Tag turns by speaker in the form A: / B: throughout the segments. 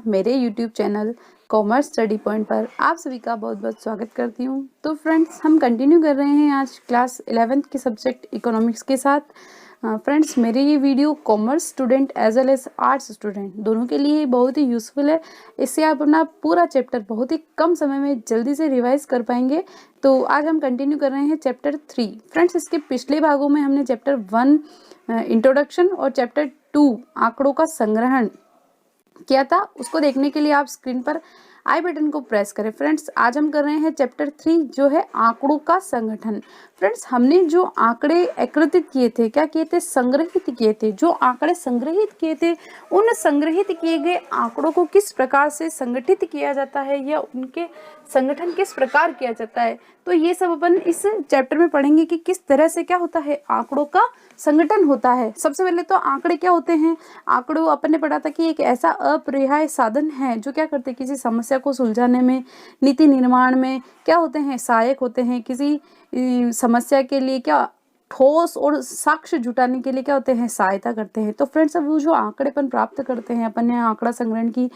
A: मेरे YouTube channel commerce study point पर आप सभी का बहुत बहुत स्वागत करती हूँ। तो फ्रेंड्स, हम कंटिन्यू कर रहे हैं आज क्लास 11th के सब्जेक्ट इकोनॉमिक्स के साथ। फ्रेंड्स, मेरे ये video commerce student as well as arts student दोनों के लिए बहुत ही यूज़फुल है। इससे आप अपना पूरा चैप्टर बहुत ही कम समय में जल्दी से रिवाइज कर पाएंगे। तो आज हम कंटिन्यू कर रहे हैं चैप्टर 3। फ्रेंड्स, इसके पिछले भागों में हमने चैप्टर 1 इंट्रोडक्शन और चैप्टर 2 आंकड़ों का संग्रहण किया था। उसको देखने के लिए आप स्क्रीन पर आई बटन को प्रेस करें। फ्रेंड्स, आज हम कर रहे हैं चैप्टर 3 जो है आंकड़ों का संगठन। फ्रेंड्स, हमने जो आंकड़े एकत्रित किए थे, क्या किए थे, संग्रहित किए थे। जो आंकड़े संग्रहित किए थे, उन संग्रहित किए गए आंकड़ों को किस प्रकार से संगठित किया जाता है या उनके संगठन किस प्रकार किया जाता है, तो ये सब अपन इस चैप्टर में पढ़ेंगे कि किस तरह से क्या होता है, आंकड़ों का संगठन होता है। सबसे पहले तो आंकड़े क्या होते हैं। आंकड़ों अपन ने पढ़ा था कि एक ऐसा अपरिहार्य साधन है जो क्या करते हैं, किसी समस्या को सुलझाने में, नीति निर्माण में क्या होते हैं, सहायक होते हैं। किसी समस्या के लिए क्या ठोस और साक्ष्य जुटाने के लिए क्या होते हैं, सहायता करते हैं। तो फ्रेंड्स, अब वो जो आंकड़ेपन प्राप्त करते हैं, अपन ने आंकड़ा संग्रहण की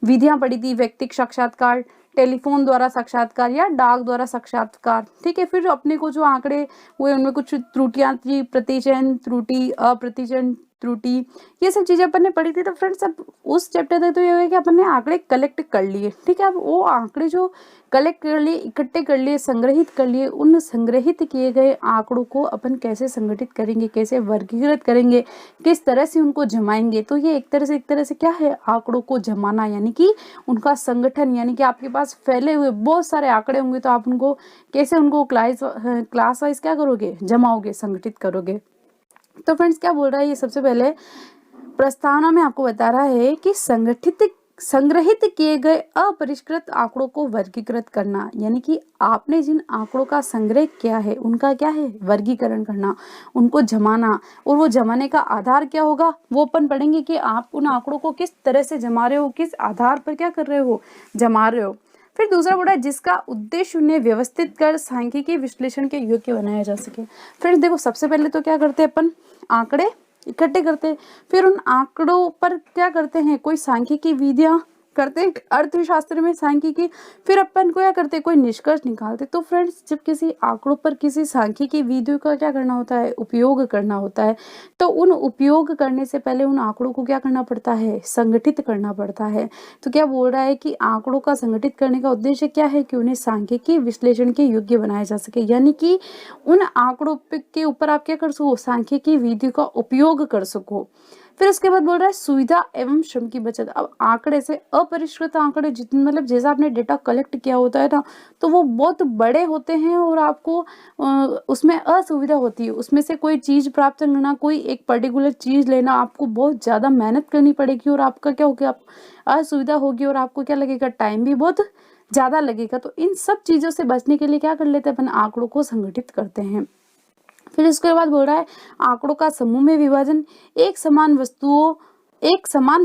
A: विधियां पढ़ी थी, व्यक्तिगत साक्षात्कार, टेलीफोन द्वारा साक्षात्कार या डाक द्वारा साक्षात्कार। ठीक है, फिर अपने को जो आंकड़े हुए उनमें कुछ त्रुटियां थी, प्रतिचयन त्रुटि, अप्रतिचयन त्रुटि, ये सब चीजें अपन ने पढ़ी थी। तो फ्रेंड्स, अब उस चैप्टर तक तो ये है कि अपन ने आंकड़े कलेक्ट कर लिए। ठीक है, अब वो आंकड़े जो कलेक्ट कर लिए, इकट्ठे कर लिए, संग्रहित कर लिए, उन संग्रहित किए गए आंकड़ों को अपन कैसे संगठित करेंगे, कैसे वर्गीकृत करेंगे, किस तरह से उनको जमाएंगे। तो ये एक तरह से क्या है, आंकड़ों को जमाना, यानी कि उनका संगठन। यानी कि आपके पास फैले हुए बहुत सारे आंकड़े होंगे तो आप उनको कैसे उनको क्लास वाइज क्या करोगे, जमाओगे, संगठित करोगे। तो फ्रेंड्स, क्या बोल रहा है ये, सबसे पहले प्रस्तावना में आपको बता रहा है कि संग्रहित किए गए अपरिष्कृत आंकड़ों को वर्गीकृत करना, यानी कि आपने जिन आंकड़ों का संग्रह किया है उनका क्या है, वर्गीकरण करना, उनको जमाना। और वो जमाने का आधार क्या होगा, वो अपन पढ़ेंगे कि आप उन आंकड़ों को किस तरह से जमा रहे हो, किस आधार पर क्या कर रहे हो, जमा रहे हो। फिर दूसरा बोला जिसका उद्देश्य उन्हें व्यवस्थित कर सांख्यिकी विश्लेषण के योग्य बनाया जा सके। फ्रेंड्स देखो, सबसे पहले तो क्या करते हैं अपन, आंकड़े इकट्ठे करते हैं, फिर उन आंकड़ों पर क्या करते हैं, कोई सांख्यिकी विधियां करते हैं, अर्थशास्त्र में सांख्यिकी। फिर अपन को क्या करते हैं, कोई निष्कर्ष निकालते। तो फ्रेंड्स, जब किसी आंकड़ों पर किसी सांख्यिकी विधियों का क्या करना होता है, उपयोग करना होता है, तो उन उपयोग करने से पहले उन आंकड़ों को क्या करना पड़ता है, संगठित करना पड़ता है। तो क्या बोल रहा है कि आंकड़ों का संगठित करने का उद्देश्य क्या है, कि उन्हें सांख्यिकी विश्लेषण के योग्य बनाया जा सके, यानी कि उन आंकड़ों के ऊपर आप क्या कर सको, सांख्यिकी विधि का उपयोग कर सको। फिर उसके बाद बोल रहा है सुविधा एवं श्रम की बचत। अब आंकड़े से अपरिष्कृत आंकड़े जितने, मतलब जैसा आपने डेटा कलेक्ट किया होता है ना, तो वो बहुत बड़े होते हैं और आपको उसमें असुविधा होती है। उसमें से कोई चीज प्राप्त करना, कोई एक पर्टिकुलर चीज लेना, आपको बहुत ज्यादा मेहनत करनी पड़ेगी और आपका क्या होगा, असुविधा होगी और आपको क्या लगेगा, टाइम भी बहुत ज्यादा लगेगा। तो इन सब चीजों से बचने के लिए क्या कर लेते हैं अपन, आंकड़ों को संगठित करते हैं। फिर इसके बाद बोल रहा है आंकड़ों का समूह में विभाजन, एक समान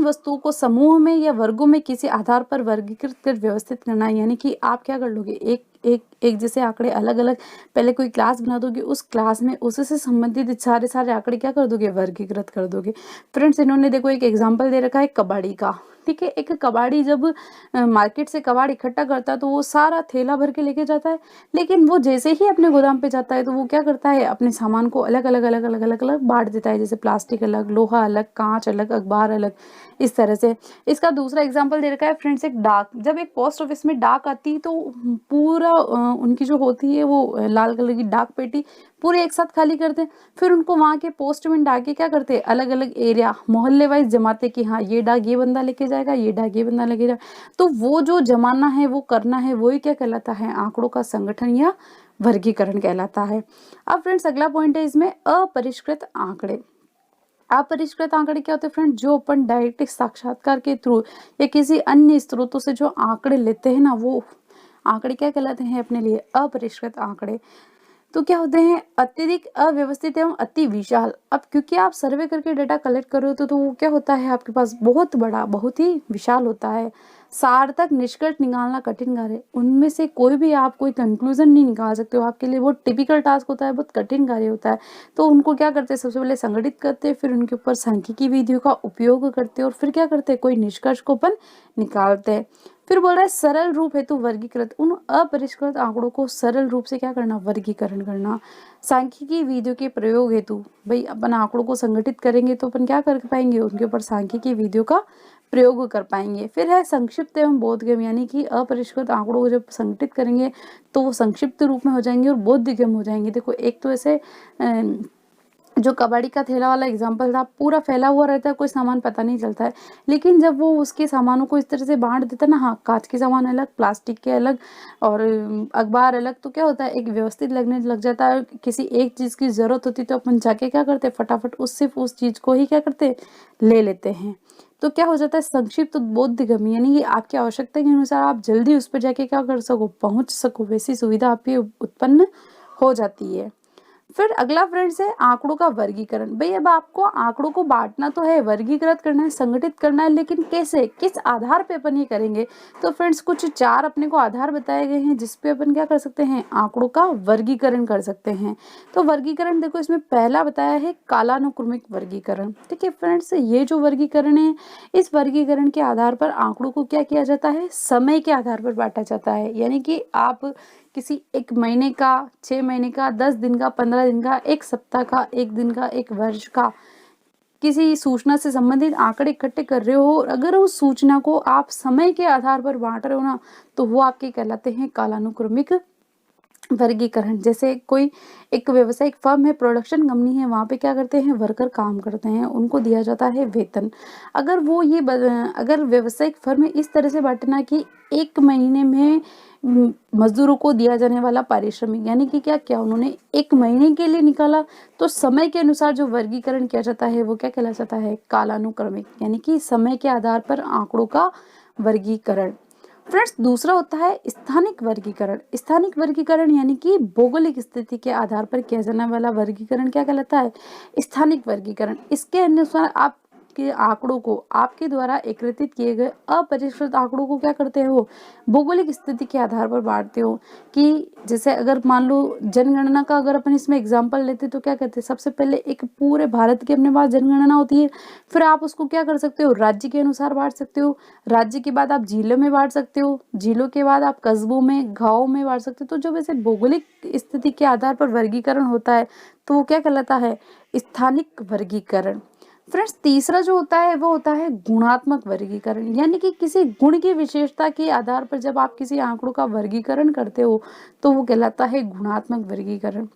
A: वस्तुओं को समूह में या वर्गों में किसी आधार पर वर्गीकृत कर व्यवस्थित करना। यानी कि आप क्या कर लोगे, एक जैसे आंकड़े अलग अलग पहले कोई क्लास बना दोगे, उस क्लास में उससे संबंधित सारे आंकड़े क्या कर दोगे, वर्गीकृत कर दोगे। फ्रेंड्स, इन्होंने देखो एक एग्जांपल दे रखा है कबाड़ी का। ठीक है, एक कबाड़ी जब मार्केट से कबाड़ इकट्ठा करता है तो वो सारा थैला भर के लेके जाता है, लेकिन वो जैसे ही अपने गोदाम पे जाता है तो वो क्या करता है, अपने सामान को अलग अलग बांट देता है। जैसे प्लास्टिक अलग, लोहा अलग, कांच अलग, अखबार अलग, इस तरह से। इसका दूसरा एग्जाम्पल दे रखा है फ्रेंड्स, एक डाक। जब एक पोस्ट ऑफिस में डाक आती तो पूरा उनकी जो होती है वो लाल कलर की डाक पेटी पूरे एक साथ खाली करते हैं। फिर उनको वहां के पोस्टमैन डाके क्या करते हैं, अलग अलग एरिया मोहल्ले वाइज जमाते कि हाँ ये डाक ये बंदा लेके जाएगा, ये डाक ये बंदा लेके जाएगा। तो वो जो जमाना है, वो करना है, वही क्या कहलाता है, आंकड़ों का संगठन या वर्गीकरण कहलाता है। अब फ्रेंड्स, अगला पॉइंट है इसमें अपरिष्कृत आंकड़े। अपरिष्कृत आंकड़े क्या होते हैं फ्रेंड, जो अपन डायरेक्ट साक्षात्कार के थ्रू या किसी अन्य स्रोतों से जो आंकड़े लेते हैं ना, वो आंकड़े क्या कहलाते हैं अपने लिए, अपरिष्कृत आंकड़े। तो क्या होते हैं, अत्यधिक अव्यवस्थित एवं अति विशाल। अब क्योंकि आप सर्वे करके डेटा कलेक्ट कर रहे हो तो वो क्या होता है, आपके पास बहुत बड़ा, बहुत ही विशाल होता है। सार्थक निष्कर्ष निकालना कठिन कार्य है। उनमें से कोई भी आप कोई कंक्लूजन नहीं निकाल सकते हो, आपके लिए बहुत टिपिकल टास्क होता है, बहुत कठिन कार्य होता है। तो उनको क्या करते हैं, सबसे पहले संगठित करते हैं, फिर उनके ऊपर सांख्यिकी विधियों का उपयोग करते हैं और फिर क्या करते हैं, कोई निष्कर्ष को अपन निकालते हैं। फिर बोल रहा है सरल रूप हेतु वर्गीकृत, उन अपरिष्कृत आंकड़ों को सरल रूप से क्या करना, वर्गीकरण करना। सांख्यिकी विधियों के प्रयोग हेतु, भाई अपन आंकड़ों को संगठित करेंगे तो अपन क्या कर पाएंगे, उनके ऊपर सांख्यिकी विधियों का प्रयोग कर पाएंगे। फिर है संक्षिप्त एवं बोधगम्य, यानी कि अपरिष्कृत आंकड़ों को जब संगठित करेंगे तो वो संक्षिप्त रूप में हो जाएंगे और बोधगम्य हो जाएंगे। देखो एक तो ऐसे जो कबाड़ी का थैला वाला एग्जाम्पल था, पूरा फैला हुआ रहता है, कोई सामान पता नहीं चलता है, लेकिन जब वो उसके सामानों को इस तरह से बांट देता है ना, हाँ कांच के सामान अलग, प्लास्टिक के अलग और अखबार अलग, तो क्या होता है एक व्यवस्थित लगने लग जाता है। किसी एक चीज़ की ज़रूरत होती तो अपन जाके क्या करते, फटाफट सिर्फ उस चीज़ को ही क्या करते, ले लेते हैं। तो क्या हो जाता है, संक्षिप्त बोधगम्य, यानी कि आपकी आवश्यकता के अनुसार आप जल्दी उस पर जाके क्या कर सको, पहुंच सको, वैसी सुविधा आपकी उत्पन्न हो जाती है। फिर अगला फ्रेंड्स है आंकड़ों का वर्गीकरण। भाई अब आपको आंकड़ों को बांटना तो है, वर्गीकृत करना है, संगठित करना है, लेकिन कैसे, किस आधार पे अपन ये करेंगे। तो फ्रेंड्स कुछ 4 अपने को आधार बताए गए हैं जिसपे अपन क्या कर सकते हैं, आंकड़ों का वर्गीकरण कर सकते हैं। तो वर्गीकरण देखो, इसमें पहला बताया है कालानुक्रमिक वर्गीकरण। ठीक है फ्रेंड्स, ये जो वर्गीकरण है, इस वर्गीकरण के आधार पर आंकड़ों को क्या किया जाता है, समय के आधार पर बांटा जाता है। यानी कि आप किसी 1 महीने का, 6 महीने का, 10 दिन का, 15 दिन का, 1 सप्ताह का, 1 दिन का, 1 वर्ष का किसी सूचना से संबंधित आंकड़े इकट्ठे कर रहे हो और अगर उस सूचना को आप समय के आधार पर बांट रहे हो ना, तो वो आपके कहलाते हैं कालानुक्रमिक वर्गीकरण। जैसे कोई एक व्यावसायिक फर्म है, प्रोडक्शन कंपनी है, वहाँ पे क्या करते हैं, वर्कर काम करते हैं, उनको दिया जाता है वेतन। अगर वो ये अगर व्यावसायिक फर्म है इस तरह से बांटना कि 1 महीने में मजदूरों को दिया जाने वाला पारिश्रमिक, यानी कि क्या क्या उन्होंने 1 महीने के लिए निकाला, तो समय के अनुसार जो वर्गीकरण किया जाता है वो क्या कहला जाता है, कालानुक्रमिक, यानी कि समय के आधार पर आंकड़ों का वर्गीकरण। फ्रेंड्स दूसरा होता है स्थानिक वर्गीकरण। स्थानिक वर्गीकरण यानी कि भौगोलिक स्थिति के आधार पर किया जाने वाला वर्गीकरण क्या कहलाता है, स्थानिक वर्गीकरण। इसके अनुसार आप के आंकड़ों को आपके द्वारा एकत्रित किए गए अपरिष्कृत आंकड़ों को क्या करते हो, भौगोलिक स्थिति के आधार पर बांटते हो। कि जैसे अगर मान लो जनगणना का अगर अपन इसमें एग्जांपल लेते तो क्या कहते हैं, सबसे पहले एक पूरे भारत की अपने पास जनगणना होती है, फिर आप उसको क्या कर सकते हो, राज्य के अनुसार बांट सकते हो, राज्य के बाद आप जिलों में बांट सकते हो, जिलों के बाद आप कस्बों में, गाँव में बांट सकते हो। तो जो वैसे भौगोलिक स्थिति के आधार पर वर्गीकरण होता है तो वो क्या कहलाता है, स्थानिक वर्गीकरण। फ्रेंड्स तीसरा जो होता है वो होता है गुणात्मक वर्गीकरण, यानी कि किसी गुण की विशेषता के आधार पर जब आप किसी आंकड़ों का वर्गीकरण करते हो तो वो कहलाता है गुणात्मक वर्गीकरण।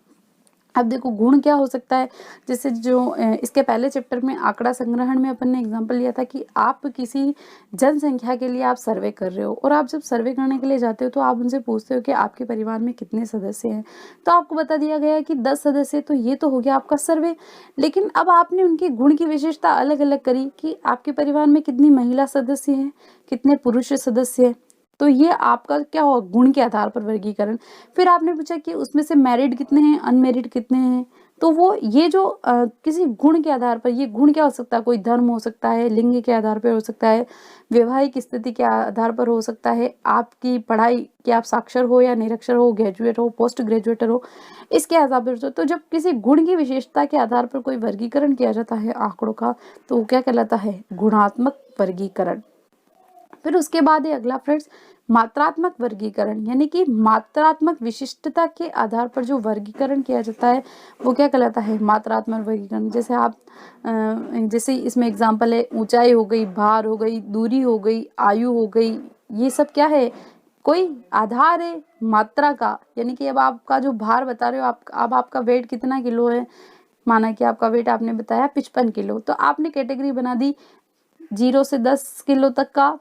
A: अब देखो गुण क्या हो सकता है, जैसे जो इसके पहले चैप्टर में आंकड़ा संग्रहण में अपन ने एग्जांपल लिया था कि आप किसी जनसंख्या के लिए आप सर्वे कर रहे हो और आप जब सर्वे करने के लिए जाते हो तो आप उनसे पूछते हो कि आपके परिवार में कितने सदस्य हैं, तो आपको बता दिया गया कि 10 सदस्य, तो ये तो हो गया आपका सर्वे। लेकिन अब आपने उनके गुण की विशेषता अलग अलग करी कि आपके परिवार में कितनी महिला सदस्य हैं, कितने पुरुष सदस्य हैं, तो ये आपका क्या हुआ, गुण के आधार पर वर्गीकरण। फिर आपने पूछा कि उसमें से मैरिड कितने हैं, अनमेरिड कितने हैं, तो वो ये जो किसी गुण के आधार पर, ये गुण क्या हो सकता है, कोई धर्म हो सकता है, लिंग के आधार पर हो सकता है, वैवाहिक स्थिति के आधार पर हो सकता है, आपकी पढ़ाई कि आप साक्षर हो या निरक्षर हो, ग्रेजुएट हो, पोस्ट ग्रेजुएटर हो, इसके आधार पर। तो जब किसी गुण की विशेषता के आधार पर कोई वर्गीकरण किया जाता है आंकड़ों का तो वो क्या कहलाता है, गुणात्मक वर्गीकरण। फिर उसके बाद है अगला फ्रेंड्स मात्रात्मक वर्गीकरण, यानी कि मात्रात्मक विशिष्टता के आधार पर जो वर्गीकरण किया जाता है वो क्या कहलाता है, मात्रात्मक वर्गीकरण। जैसे आप जैसे इसमें एग्जांपल है ऊंचाई हो गई, भार हो गई, दूरी हो गई, आयु हो गई, ये सब क्या है, कोई आधार है मात्रा का। यानी कि अब आपका जो भार बता रहे हो आप, अब आपका वेट कितना किलो है, माना कि आपका वेट आपने बताया 55 किलो, तो आपने कैटेगरी बना दी 0 से 10 किलो तक का,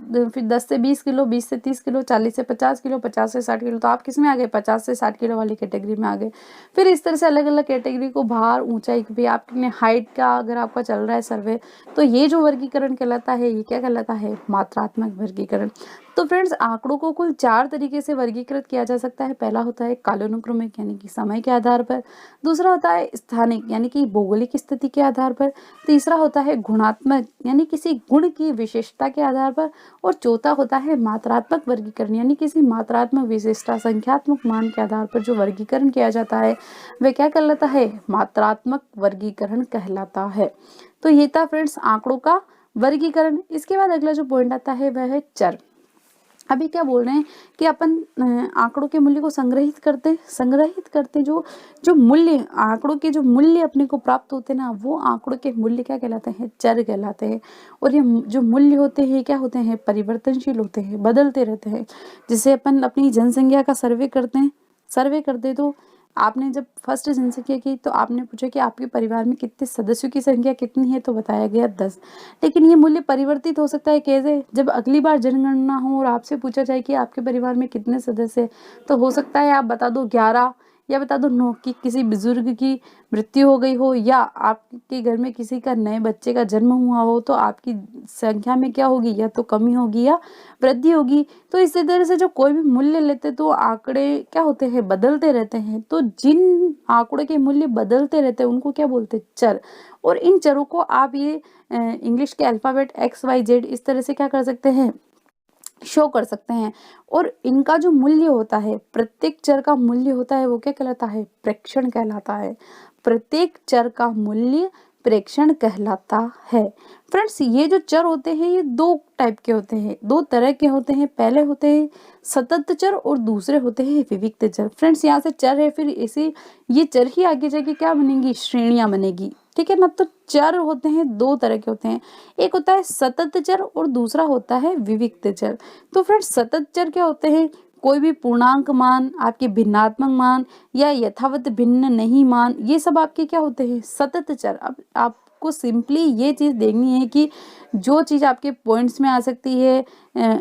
A: फिर 10 से 20 किलो, 20 से 30 किलो, 40 से 50 किलो, 50 से 60 किलो, तो आप किस में आ गए, 50 से 60 किलो वाली कैटेगरी में आ गए। फिर इस तरह से अलग अलग कैटेगरी को भार, ऊंचाई भी, आपने हाइट का अगर आपका चल रहा है सर्वे, तो ये जो वर्गीकरण कहलाता है ये क्या कहलाता है, मात्रात्मक वर्गीकरण। तो फ्रेंड्स आंकड़ों को कुल 4 तरीके से वर्गीकृत किया जा सकता है। पहला होता है कालानुक्रमिक यानी कि समय के आधार पर, दूसरा होता है स्थानिक यानी कि भौगोलिक स्थिति के आधार पर, तीसरा होता है गुणात्मक यानी किसी गुण की विशेषता के आधार पर, और चौथा होता है मात्रात्मक वर्गीकरण यानी किसी मात्रात्मक विशेषता संख्यात्मक मान के आधार पर जो वर्गीकरण किया जाता है वह क्या कहलाता है, मात्रात्मक वर्गीकरण कहलाता है। तो ये था फ्रेंड्स आंकड़ों का वर्गीकरण। इसके बाद अगला जो पॉइंट आता है वह है चर। अभी क्या बोल रहे हैं कि अपन आंकड़ों के मूल्य को संग्रहित करते जो जो मूल्य आंकड़ों के जो मूल्य अपने को प्राप्त होते हैं ना, वो आंकड़ों के मूल्य क्या कहलाते हैं, चर कहलाते हैं। और ये जो मूल्य होते हैं क्या होते हैं, परिवर्तनशील होते हैं, बदलते रहते हैं। जैसे अपन अपनी जनसंख्या का सर्वे करते तो आपने जब फर्स्ट जनसंख्या की तो आपने पूछा कि आपके परिवार में कितने सदस्यों की संख्या कितनी है, तो बताया गया 10। लेकिन ये मूल्य परिवर्तित हो सकता है कैसे, जब अगली बार जनगणना हो और आपसे पूछा जाए कि आपके परिवार में कितने सदस्य हैं, तो हो सकता है आप बता दो 11 या बता दो 9 कि किसी बुजुर्ग की मृत्यु हो गई हो या आपके घर में किसी का नए बच्चे का जन्म हुआ हो, तो आपकी संख्या में क्या होगी, या तो कमी होगी या वृद्धि होगी। तो इसी तरह से जो कोई भी मूल्य लेते तो आंकड़े क्या होते हैं, बदलते रहते हैं। तो जिन आंकड़े के मूल्य बदलते रहते हैं उनको क्या बोलते हैं, चर। और इन चरों को आप ये इंग्लिश के अल्फाबेट XYZ इस तरह से क्या कर सकते हैं, शो कर सकते हैं। और इनका जो मूल्य होता है, प्रत्येक चर का मूल्य होता है वो क्या कहलाता है, प्रेक्षण कहलाता है। प्रत्येक चर का मूल्य प्रेक्षण कहलाता है। फ्रेंड्स ये जो चर होते हैं ये 2 टाइप के होते हैं, 2 तरह के होते हैं। पहले होते हैं सतत चर और दूसरे होते हैं विविक्त चर। फ्रेंड्स यहाँ से चर है, फिर इसी ये चर ही आगे जाके क्या बनेंगी, श्रेणियां बनेगी, ठीक है ना। तो चर होते हैं 2 तरह के होते हैं, एक होता है सतत चर और दूसरा होता है विविक्त चर। तो फ्रेंड्स सतत चर क्या होते हैं, कोई भी पूर्णांक मान, आपके भिन्नात्मक मान या यथावत भिन्न नहीं मान, ये सब आपके क्या होते हैं, सतत चर। अब आपको सिंपली ये चीज देखनी है कि जो चीज आपके पॉइंट्स में आ सकती है,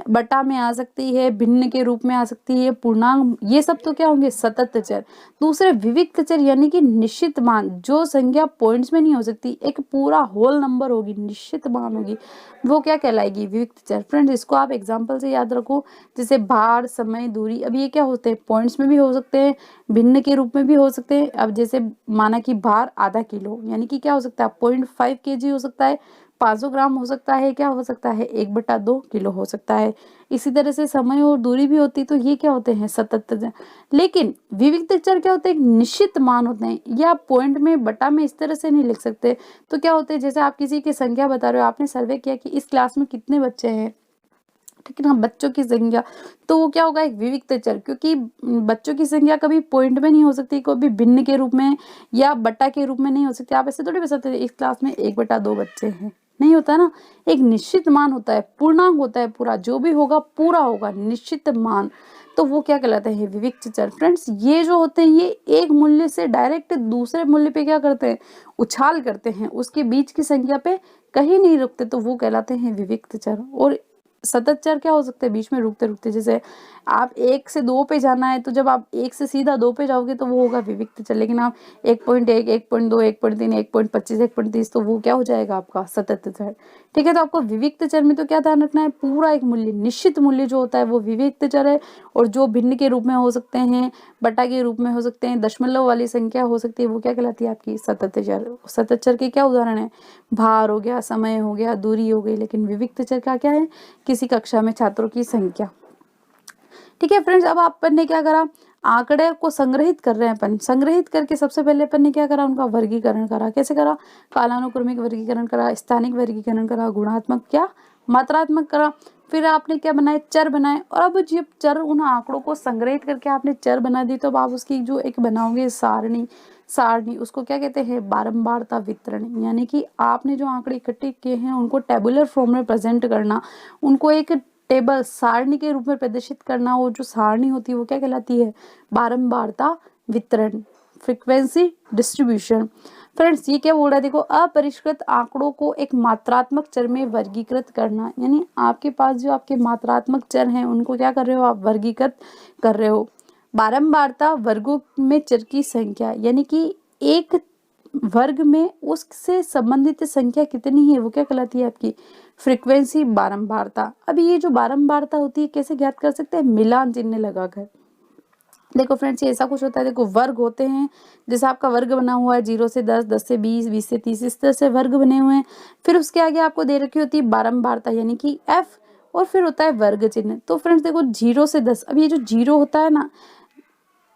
A: बटा में आ सकती है, भिन्न के रूप में आ सकती है, पूर्णांक, ये सब तो क्या होंगे, सतत चर। दूसरे विविक्त चर यानी कि निश्चित मान, जो संख्या पॉइंट्स में नहीं हो सकती, एक पूरा होल नंबर होगी, निश्चित मान होगी, वो क्या कहलाएगी, विविक्त चर। फ्रेंड्स इसको आप एग्जांपल से याद रखो, जैसे भार, समय, दूरी। अब ये क्या होते हैं, पॉइंट्स में भी हो सकते हैं, भिन्न के रूप में भी हो सकते हैं। अब जैसे माना कि भार आधा किलो यानी कि क्या हो सकता है, 0.5 kg हो सकता है, 500 ग्राम हो सकता है, क्या हो सकता है, 1/2 किलो हो सकता है। इसी तरह से समय और दूरी भी होती, तो ये क्या होते हैं, सतत चर। लेकिन विविक्त चर क्या होते हैं, निश्चित मान होते हैं, या पॉइंट में बटा में इस तरह से नहीं लिख सकते। तो क्या होते हैं, जैसे आप किसी की संख्या बता रहे हो, आपने सर्वे किया कि इस क्लास में कितने बच्चे हैं, ठीक है ना, बच्चों की संख्या, तो वो क्या होगा, एक विविक्त चर। क्योंकि बच्चों की संख्या कभी पॉइंट में नहीं हो सकती, कभी भिन्न के रूप में या बट्टा के रूप में नहीं हो सकती। आप ऐसे थोड़ी बता सकते इस क्लास में 1/2 बच्चे हैं, नहीं होता ना। एक निश्चित मान होता है, पूर्णांक होता है, पूरा जो भी होगा पूरा होगा, निश्चित मान, तो वो क्या कहलाते हैं, विविक्त चर। फ्रेंड्स ये जो होते हैं ये एक मूल्य से डायरेक्ट दूसरे मूल्य पे क्या करते हैं, उछाल करते हैं, उसके बीच की संख्या पे कहीं नहीं रुकते, तो वो कहलाते हैं विविक्त चर। और सतत चर क्या हो सकते हैं, बीच में रुकते रुकते, जैसे आप 1 से 2 पे जाना है, तो जब आप 1 से सीधा 2 पे जाओगे तो वो होगा विविक्त चर। लेकिन आप 1.1, 1.2, 1.3, 1.25, 1.30, तो वो क्या हो जाएगा आपका सतत चर, ठीक है। तो आपको विविक्त चर में तो क्या ध्यान रखना है, पूरा एक मूल्य, निश्चित मूल्य जो होता है वो विविक्त चर है। और जो भिन्न के रूप में हो सकते हैं, बटा के रूप में हो सकते हैं, दशमलव वाली संख्या हो सकती है, वो क्या कहलाती है, आपकी सतत चर। सतत चर के क्या उदाहरण है, भार हो गया, समय हो गया, दूरी हो गई। लेकिन विविक्त चर का क्या है, किसी कक्षा में छात्रों की संख्या, ठीक है। फ्रेंड्स अब अपन ने क्या करा, आंकड़े को संग्रहित कर रहे हैं अपन, संग्रहित करके सबसे पहले अपन ने क्या करा, उनका वर्गीकरण करा। कैसे करा, कालानुक्रमिक वर्गीकरण करा, स्थानिक वर्गीकरण करा, गुणात्मक क्या, मात्रात्मक करा। फिर आपने क्या बनाए, चर बनाए। और अब जब चर, उन आंकड़ों को संग्रहित करके आपने चर बना दी, तो अब आप उसकी जो एक बनाओगे सारणी, उसको क्या कहते हैं, बारंबारता वितरण। यानी कि आपने जो आंकड़े इकट्ठे किए हैं उनको टेबुलर फॉर्म में प्रेजेंट करना, उनको एक टेबल सारणी के रूप में प्रदर्शित करना। वो जो सारणी होती है वो क्या कहलाती है, बारंबारता वितरण, फ्रीक्वेंसी डिस्ट्रीब्यूशन। फ्रेंड्स ये क्या बोल रहा है, देखो, अपरिष्कृत आंकड़ों को एक मात्रात्मक चर में वर्गीकृत करना। यानी आपके पास जो आपके मात्रात्मक चर हैं उनको क्या कर रहे हो, आप वर्गीकृत कर रहे हो। बारंबारता, वर्गों में चर की संख्या, यानी कि एक वर्ग में उससे संबंधित संख्या कितनी है वो क्या कहलाती है आपकी फ्रीक्वेंसी, बारंबारता। अब ये जो बारंबारता होती है कैसे ज्ञात कर सकते हैं, मिलान चिन्ह लगाकर। देखो फ्रेंड्स, ये ऐसा कुछ होता है, देखो वर्ग होते हैं, जैसे आपका वर्ग बना हुआ है 0 से 10, 10 से 20, 20 से 30, इस तरह से वर्ग बने हुए हैं। फिर उसके आगे आपको दे रखी होती है बारंबारता यानी कि f, और फिर होता है वर्ग चिन्ह। तो फ्रेंड्स देखो 0 से 10, अब ये जो 0 होता है ना,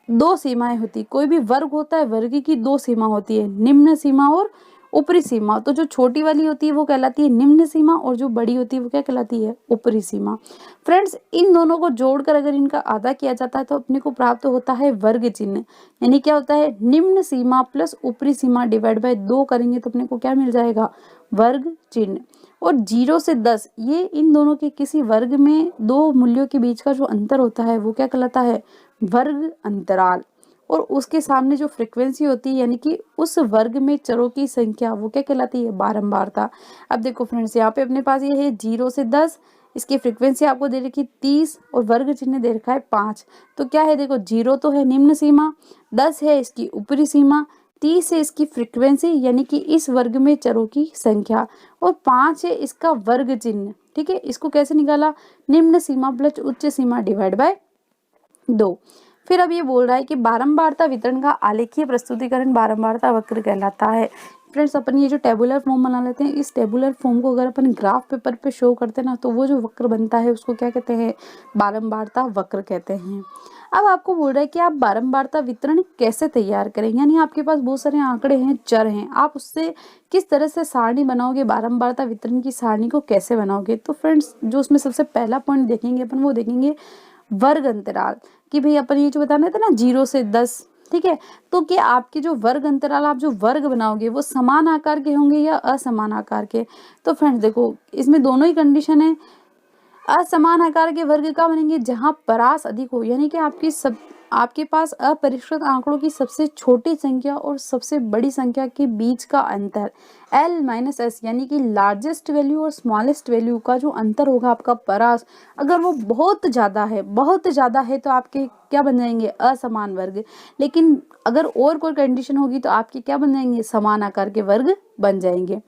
A: दो सीमाएं होती, कोई भी वर्ग होता है वर्ग की दो सीमा होती है, निम्न सीमा और ऊपरी सीमा। तो जो छोटी वाली होती है वो कहलाती है निम्न सीमा, और जो बड़ी होती है वो क्या कहलाती है, ऊपरी सीमा। फ्रेंड्स, इन दोनों को जोड़कर अगर इनका आधा किया जाता है तो अपने को प्राप्त होता है वर्ग चिन्ह, यानी क्या होता है, निम्न सीमा प्लस ऊपरी सीमा डिवाइड बाय 2 करेंगे तो अपने को क्या मिल जाएगा, वर्ग चिन्ह। और 0 से 10 ये इन दोनों के किसी वर्ग में दो मूल्यों के बीच का जो अंतर होता है वो क्या कहलाता है, वर्ग अंतराल। और उसके सामने जो फ्रीक्वेंसी होती है यानी कि उस वर्ग में चरों की संख्या वो क्या कहलाती है, बारंबारता। अब देखो फ्रेंड्स, यहाँ पे अपने पास ये है 0 से 10, इसकी फ्रीक्वेंसी आपको दे रखी 30 और वर्ग चिन्ह दे रखा है 5। तो क्या है, देखो 0 तो है निम्न सीमा, 10 है इसकी ऊपरी सीमा, 30 है इसकी फ्रीक्वेंसी यानी कि इस वर्ग में चरों की संख्या, और 5 है इसका वर्ग चिन्ह। ठीक है, इसको कैसे निकाला, निम्न सीमा प्लस उच्च सीमा डिवाइड बाय 2। फिर अब ये बोल रहा है कि बारंबारता वितरण का आलेखीय प्रस्तुतिकरण बारंबारता वक्र कहलाता है। फ्रेंड्स, अपन ये जो टेबुलर फॉर्म बना लेते हैं, इस टेबुलर फॉर्म को अगर अपन ग्राफ पेपर पे शो करते हैं ना, तो वो जो वक्र बनता है उसको क्या कहते हैं, बारंबारता वक्र कहते हैं। अब आपको बोल रहा है कि आप बारंबारता वितरण कैसे तैयार करें, यानी आपके पास बहुत सारे आंकड़े हैं, चर हैं, आप उससे किस तरह से सारणी बनाओगे, बारंबारता वितरण की सारणी को कैसे बनाओगे। तो फ्रेंड्स, जो उसमें सबसे पहला पॉइंट देखेंगे अपन, वो देखेंगे वर्ग अंतराल, कि भाई अपन ये जो बताना था ना 0 से 10, ठीक है, तो कि आपके जो वर्ग अंतराल, आप जो वर्ग बनाओगे वो समान आकार के होंगे या असमान आकार के। तो फ्रेंड्स देखो, इसमें दोनों ही कंडीशन है। असमान आकार के वर्ग का बनेंगे जहां परास अधिक हो, यानी कि आपके पास अपरिष्कृत आंकड़ों की सबसे छोटी संख्या और सबसे बड़ी संख्या के बीच का अंतर L-S, यानी कि लार्जेस्ट वैल्यू और स्मॉलेस्ट वैल्यू का जो अंतर होगा आपका परास, अगर वो बहुत ज़्यादा है तो आपके क्या बन जाएंगे, असमान वर्ग। लेकिन अगर और कोई कंडीशन होगी तो आपके क्या बन जाएंगे, समान आकार के वर्ग बन जाएंगे।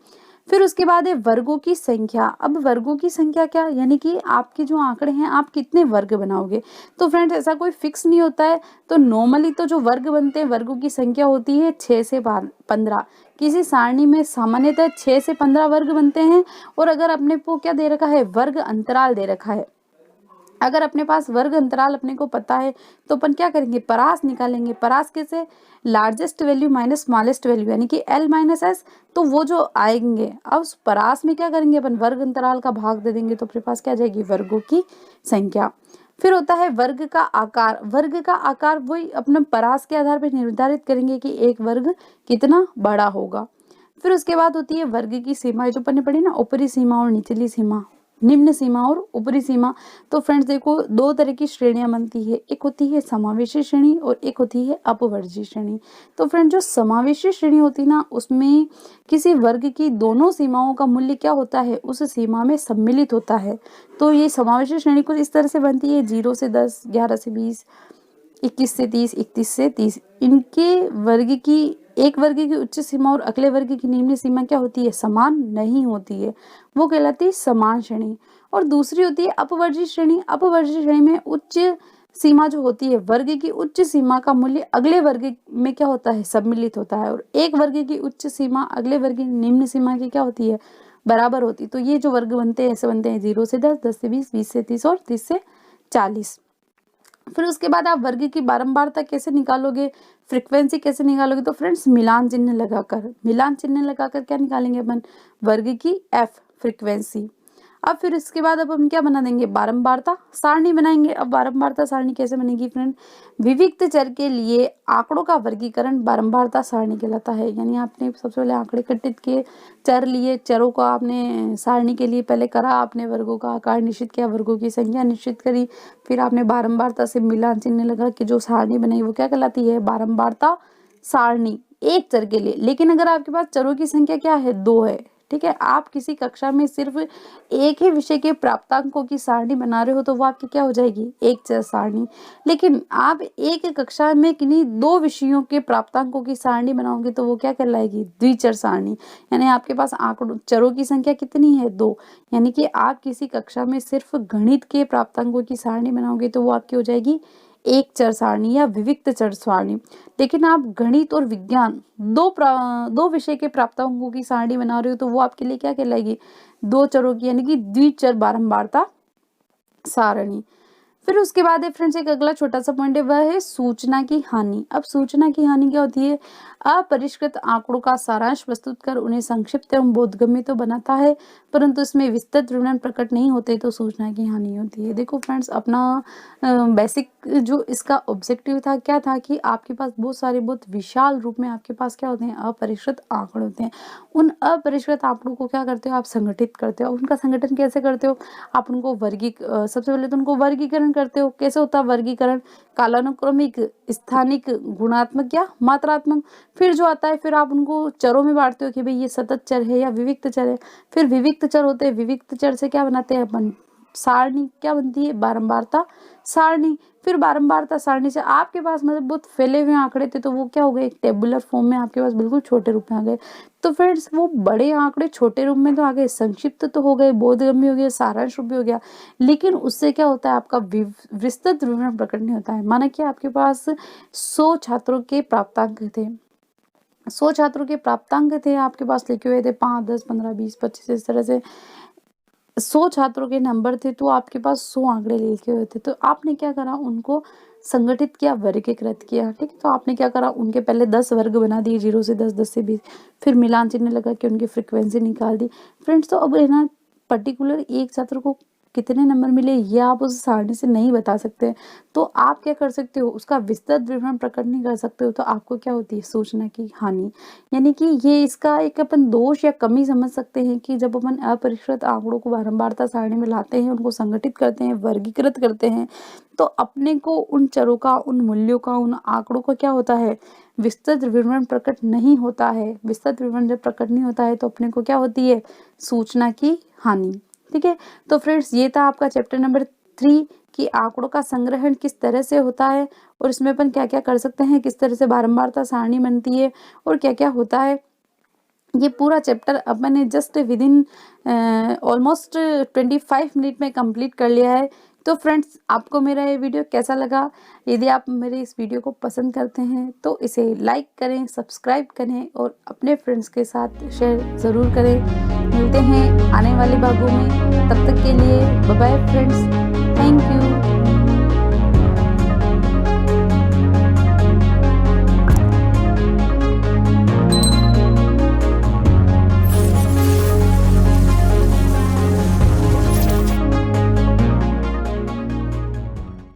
A: फिर उसके बाद है वर्गों की संख्या। अब वर्गों की संख्या क्या, यानी कि आपके जो आंकड़े हैं आप कितने वर्ग बनाओगे। तो फ्रेंड्स, ऐसा कोई फिक्स नहीं होता है। तो नॉर्मली तो जो वर्ग बनते हैं, वर्गों की संख्या होती है 6 से 15। किसी सारणी में सामान्यतः 6 से 15 वर्ग बनते हैं। और अगर अपने को क्या दे रखा है, वर्ग अंतराल दे रखा है, अगर अपने पास वर्ग अंतराल अपने को पता है तो अपन क्या करेंगे, परास निकालेंगे। परास कैसे, largest value minus smallest value, यानी कि L-S। तो वो जो आएंगे, अब उस परास में क्या करेंगे अपन, वर्ग अंतराल का भाग दे देंगे, तो अपने पास क्या आ जाएगी, वर्गों की संख्या। फिर होता है वर्ग का आकार। वर्ग का आकार वही अपने परास के आधार पर निर्धारित करेंगे कि एक वर्ग कितना बड़ा होगा। फिर उसके बाद होती है वर्ग की सीमा, जो अपन ने पढ़ी ना, ऊपरी सीमा और निचली सीमा, निम्न सीमा और ऊपरी सीमा। तो फ्रेंड्स देखो, दो तरह की श्रेणियां बनती है, एक होती है समावेशी श्रेणी और एक होती है अपवर्जी श्रेणी। तो फ्रेंड, जो समावेशी श्रेणी होती है ना, उसमें किसी वर्ग की दोनों सीमाओं का मूल्य क्या होता है, उस सीमा में सम्मिलित होता है। तो ये समावेशी श्रेणी कुछ इस तरह से बनती है, 0 से 10, 11 से 20, 21 से 30, 31 से 30। इनके वर्ग की, एक वर्ग की उच्च सीमा और अगले वर्ग की निम्न सीमा क्या होती है, समान नहीं होती है, वो कहलाती है समान श्रेणी। और दूसरी होती है अपवर्जी श्रेणी। अपवर्जी श्रेणी में उच्च सीमा जो होती है, वर्ग की उच्च सीमा का मूल्य अगले वर्ग में क्या होता है, सम्मिलित होता है, और एक वर्ग की उच्च सीमा अगले वर्ग की निम्न सीमा की क्या होती है, बराबर होती है। तो ये जो वर्ग बनते हैं ऐसे बनते हैं 0 से 10, 10 से 20, 20 से 30 और 30 से 40। फिर उसके बाद आप वर्ग की बारंबारता कैसे निकालोगे, फ्रीक्वेंसी कैसे निकालोगे। तो फ्रेंड्स, मिलान चिन्ह लगाकर क्या निकालेंगे अपन, वर्ग की f फ्रीक्वेंसी। अब फिर इसके बाद अब हम क्या बना देंगे, बारंबारता सारणी बनाएंगे। अब बारंबारता सारणी कैसे बनेगी फ्रेंड, विविक्त चर के लिए आंकड़ों का वर्गीकरण बारंबारता सारणी कहलाता है। यानी आपने सबसे पहले आंकड़े एकत्रित किए, चर लिए, चरों को आपने सारणी के लिए पहले करा, आपने वर्गों का आकार निश्चित किया, वर्गों की संख्या निश्चित करी, फिर आपने बारंबारता से मिलान चिन्ह लगा कि जो सारणी बनी वो क्या कहलाती है, बारंबारता सारणी, एक चर के लिए। लेकिन अगर आपके पास चरों की संख्या क्या है, 2 है, ठीक है। आप किसी कक्षा में सिर्फ एक ही विषय के प्राप्तांकों की सारणी बना रहे हो तो वो आपकी क्या हो जाएगी, एक चर सारणी। लेकिन आप एक कक्षा में किन्हीं दो विषयों के प्राप्तांकों की सारणी बनाओगे तो वो क्या कहलाएगी, द्विचर सारणी। यानी आपके पास आंकड़ों चरों की संख्या कितनी है, 2। यानी कि आप किसी कक्षा में सिर्फ गणित के प्राप्तांकों की सारणी बनाओगे तो वो आपकी हो जाएगी एक चर सारणी या विविक्त चर सारणी। लेकिन आप गणित और विज्ञान दो विषय के प्राप्तांकों की सारणी बना रहे हो तो वो आपके लिए क्या कहलाएगी, दो चरों की, यानी कि द्विचर बारंबारता सारणी। फिर उसके बाद है फ्रेंड्स एक अगला छोटा सा पॉइंट है, वह है सूचना की हानि। अब सूचना की हानि क्या होती है, अपरिष्कृत आंकड़ों का सारांश प्रस्तुत कर उन्हें संक्षिप्त एवं बोधगम्य तो बनाता है परंतु इसमें विस्तृत विवरण प्रकट नहीं होते तो सूचना की हानि होती है। देखो फ्रेंड्स, अपना बेसिक जो इसका ऑब्जेक्टिव था क्या था कि आपके पास बहुत विशाल रूप में आपके पास क्या होते हैं, अपरिष्कृत आंकड़े होते हैं। उन अपरिष्कृत आंकड़ों को क्या करते हो, आप संगठित करते हो। उनका संगठन कैसे करते हो, आप उनको सबसे पहले तो उनको वर्गीकरण करते हो। कैसे होता है वर्गीकरण, कालानुक्रमिक, स्थानिक, गुणात्मक या मात्रात्मक। फिर जो आता है फिर आप उनको चरों में बांटते हो कि भाई ये सतत चर है या विविक्त चर है। फिर विविक्त चर होते हैं, विविक्त चर से क्या बनाते हैं अपन, सारणी क्या बनती है, बारंबारता सारणी। फिर बारंबारता सारणी से आपके पास मतलब बहुत फैले हुए आंकड़े थे तो वो क्या हो गए, एक टेबुलर फॉर्म में आपके पास बिल्कुल छोटे रूप में आ गए। तो फ्रेंड्स वो बड़े आंकड़े छोटे रूप में तो आ गए, संक्षिप्त तो हो गए, बोधगम्य हो गया, सारांश रूप भी हो गया, लेकिन उससे क्या होता है आपका विस्तृत विवरण प्रकट नहीं होता है। माना कि आपके पास 100 छात्रों के प्राप्तांक थे, 100 छात्रों के प्राप्तांक थे आपके पास लिखे हुए थे, 5, 10, 15, 20, 25 इस तरह से 100 छात्रों के नंबर थे तो आपके पास 100 आंकड़े लिखे हुए थे। तो आपने क्या करा, उनको संगठित किया, वर्गीकृत किया, ठीक है। तो आपने क्या करा, उनके पहले 10 वर्ग बना दिए, 0 से 10, 10 से 20, फिर मिलान चिन्ह लगा के उनकी फ्रीक्वेंसी निकाल दी। फ्रेंड्स तो अब है ना पर्टिकुलर एक छात्र को कितने नंबर मिले ये आप उस सारणी से नहीं बता सकते, तो आप क्या कर सकते हो, उसका विस्तृत विवरण प्रकट नहीं कर सकते हो, तो आपको क्या होती है, सूचना की हानि। यानी कि ये इसका एक अपन दोष या कमी समझ सकते हैं कि जब अपन अपरिष्कृत आंकड़ों को बारंबारता सारणी में लाते हैं, उनको संगठित करते हैं, वर्गीकृत करते हैं, तो अपने को उन चरों का, उन मूल्यों का, उन आंकड़ों का क्या होता है, विस्तृत विवरण प्रकट नहीं होता है। विस्तृत विवरण जब प्रकट नहीं होता है तो अपने को क्या होती है, सूचना की हानि, ठीक है। तो फ्रेंड्स ये था आपका चैप्टर नंबर 3 कि आंकड़ों का संग्रहण किस तरह से होता है और इसमें अपन क्या क्या कर सकते हैं, किस तरह से बारंबारता सारणी बनती है और क्या क्या होता है। ये पूरा चैप्टर अपन ने just with in almost 25 minute में कंप्लीट कर लिया है। तो फ्रेंड्स आपको मेरा ये वीडियो कैसा लगा, यदि आप मेरे इस वीडियो को पसंद करते हैं तो इसे लाइक करें, सब्सक्राइब करें और अपने फ्रेंड्स के साथ शेयर ज़रूर करें। मिलते हैं आने वाले भागों में, तब तक के लिए bye bye friends, thank you.